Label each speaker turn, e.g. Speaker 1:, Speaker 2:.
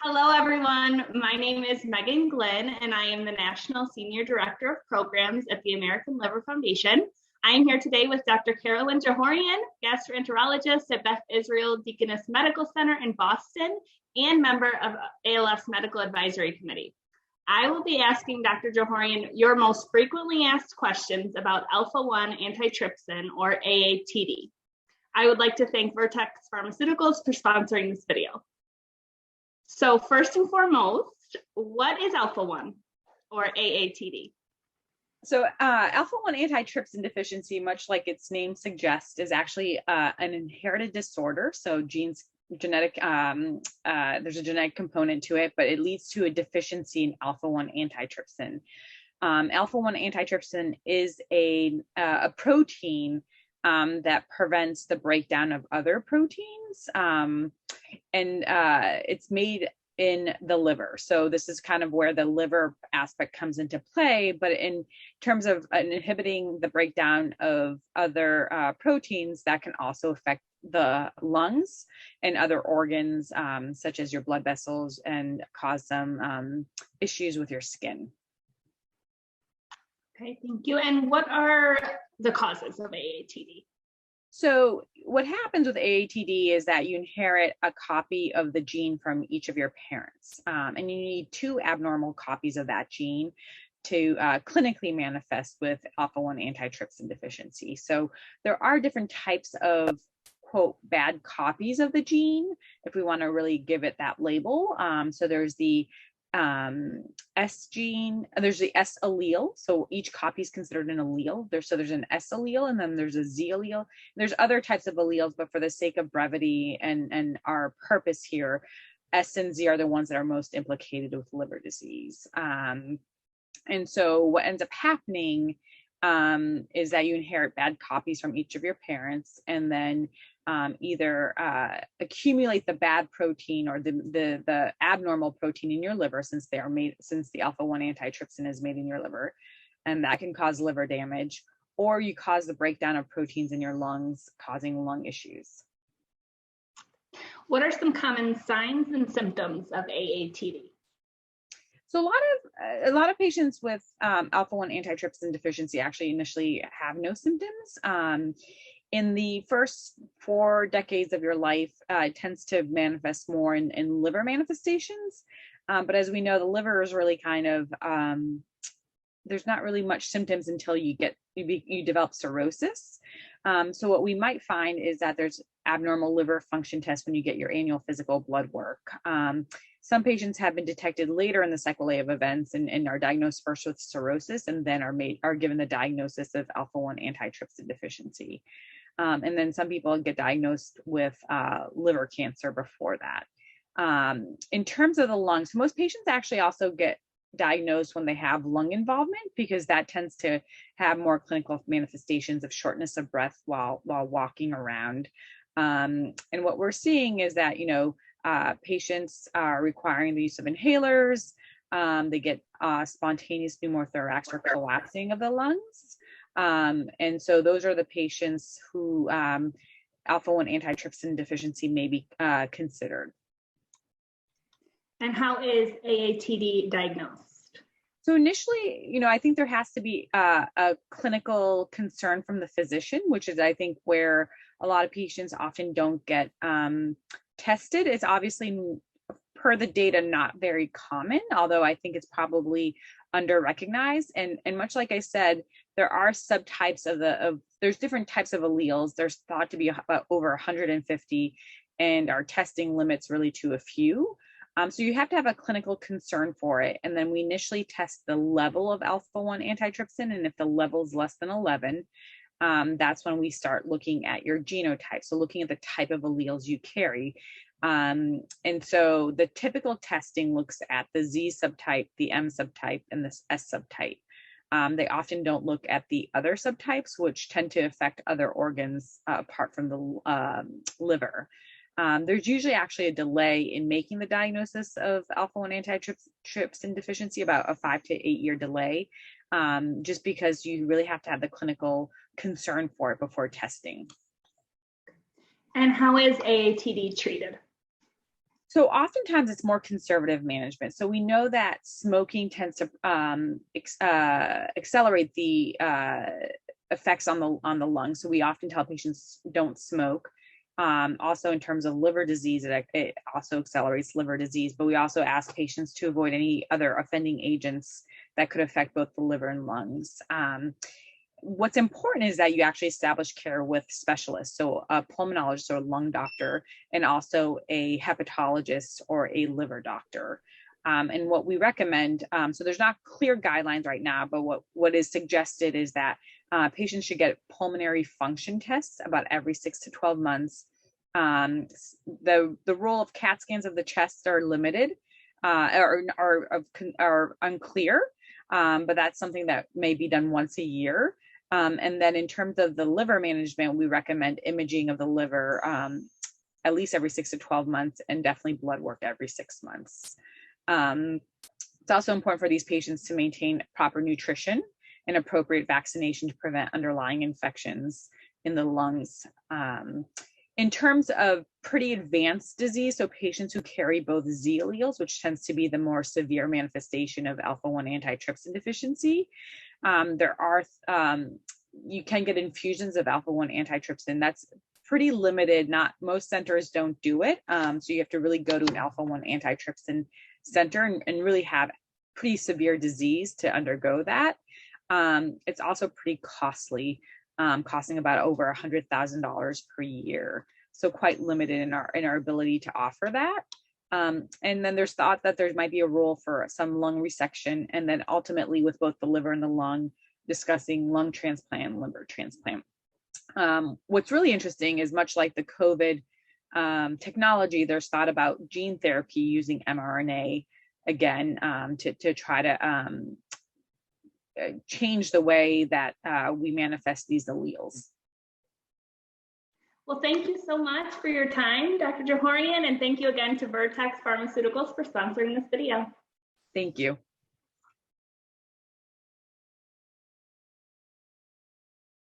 Speaker 1: Hello, everyone. My name is Megan Glenn, and I am the National Senior Director of Programs at the American Liver Foundation. I am here today with Dr. Carolyn Johorian, gastroenterologist at Beth Israel Deaconess Medical Center in Boston and member of ALF's Medical Advisory Committee. I will be asking Dr. Johorian your most frequently asked questions about Alpha-1 antitrypsin, or AATD. I would like to thank Vertex Pharmaceuticals for sponsoring this video. So first and foremost, what is Alpha-1 or AATD?
Speaker 2: So Alpha-1 antitrypsin deficiency, much like its name suggests, is actually an inherited disorder. So there's a genetic component to it, but it leads to a deficiency in Alpha-1 antitrypsin. Alpha-1 antitrypsin is a protein that prevents the breakdown of other proteins, and it's made in the liver. So this is kind of where the liver aspect comes into play, but in terms of inhibiting the breakdown of other proteins, that can also affect the lungs and other organs, such as your blood vessels, and cause some issues with your skin.
Speaker 1: Okay, thank you. And what are the causes of AATD?
Speaker 2: So what happens with AATD is that you inherit a copy of the gene from each of your parents, and you need two abnormal copies of that gene to clinically manifest with Alpha-1 antitrypsin deficiency. So there are different types of, quote, bad copies of the gene, if we want to really give it that label. So there's the S gene, there's the S allele. So each copy is considered an allele. So there's an S allele, and then there's a Z allele. There's other types of alleles, but for the sake of brevity and our purpose here, S and Z are the ones that are most implicated with liver disease. And so what ends up happening is that you inherit bad copies from each of your parents, and then either accumulate the bad protein or the abnormal protein in your liver, since the Alpha-1 antitrypsin is made in your liver, and that can cause liver damage, or you cause the breakdown of proteins in your lungs, causing lung issues.
Speaker 1: What are some common signs and symptoms of AATD?
Speaker 2: So a lot of patients with Alpha-1 antitrypsin deficiency actually initially have no symptoms. In the first 4 decades of your life, it tends to manifest more in liver manifestations. But as we know, the liver is really kind of, there's not really much symptoms until you develop cirrhosis. So what we might find is that there's abnormal liver function tests when you get your annual physical blood work. Some patients have been detected later in the sequelae of events and are diagnosed first with cirrhosis, and then are given the diagnosis of Alpha-1 antitrypsin deficiency. And then some people get diagnosed with liver cancer before that. In terms of the lungs, most patients actually also get diagnosed when they have lung involvement, because that tends to have more clinical manifestations of shortness of breath while walking around. And what we're seeing is that, patients are requiring the use of inhalers. They get spontaneous pneumothorax or collapsing of the lungs. And so those are the patients who Alpha-1 antitrypsin deficiency may be considered.
Speaker 1: And how is AATD diagnosed?
Speaker 2: So initially, I think there has to be a clinical concern from the physician, which is, I think, where a lot of patients often don't get tested. It's obviously, per the data, not very common, although I think it's probably under-recognized. And much like I said, there are subtypes there's different types of alleles. There's thought to be about over 150, and our testing limits really to a few. So you have to have a clinical concern for it. And then we initially test the level of Alpha-1 antitrypsin, and if the level is less than 11, that's when we start looking at your genotype. So looking at the type of alleles you carry. And so the typical testing looks at the Z subtype, the M subtype, and the S subtype. They often don't look at the other subtypes, which tend to affect other organs apart from the liver. There's usually actually a delay in making the diagnosis of Alpha-1 antitrypsin deficiency, about a 5 to 8 year delay, just because you really have to have the clinical concern for it before testing.
Speaker 1: And how is AATD treated?
Speaker 2: So oftentimes it's more conservative management. So we know that smoking tends to accelerate the effects on the lungs. So we often tell patients don't smoke. Also, in terms of liver disease, it also accelerates liver disease. But we also ask patients to avoid any other offending agents that could affect both the liver and lungs. What's important is that you actually establish care with specialists, so a pulmonologist or a lung doctor, and also a hepatologist or a liver doctor. And what we recommend, so there's not clear guidelines right now, but what is suggested is that patients should get pulmonary function tests about every 6 to 12 months. The role of CAT scans of the chest are limited, are unclear, but that's something that may be done once a year. And then in terms of the liver management, we recommend imaging of the liver at least every 6 to 12 months, and definitely blood work every 6 months. It's also important for these patients to maintain proper nutrition and appropriate vaccination to prevent underlying infections in the lungs. In terms of pretty advanced disease, so patients who carry both Z alleles, which tends to be the more severe manifestation of alpha-1 antitrypsin deficiency, you can get infusions of alpha-1 antitrypsin. That's pretty limited. Not most centers don't do it. So you have to really go to an alpha-1 antitrypsin center and really have pretty severe disease to undergo that. It's also pretty costly, costing about over $100,000 per year. So quite limited in our ability to offer that. And then there's thought that there might be a role for some lung resection, and then ultimately with both the liver and the lung, discussing lung transplant and liver transplant. What's really interesting is, much like the COVID technology, there's thought about gene therapy using mRNA again to try to change the way that we manifest these alleles.
Speaker 1: Well, thank you so much for your time, Dr. Johorian, and thank you again to Vertex Pharmaceuticals for sponsoring this video.
Speaker 2: Thank you.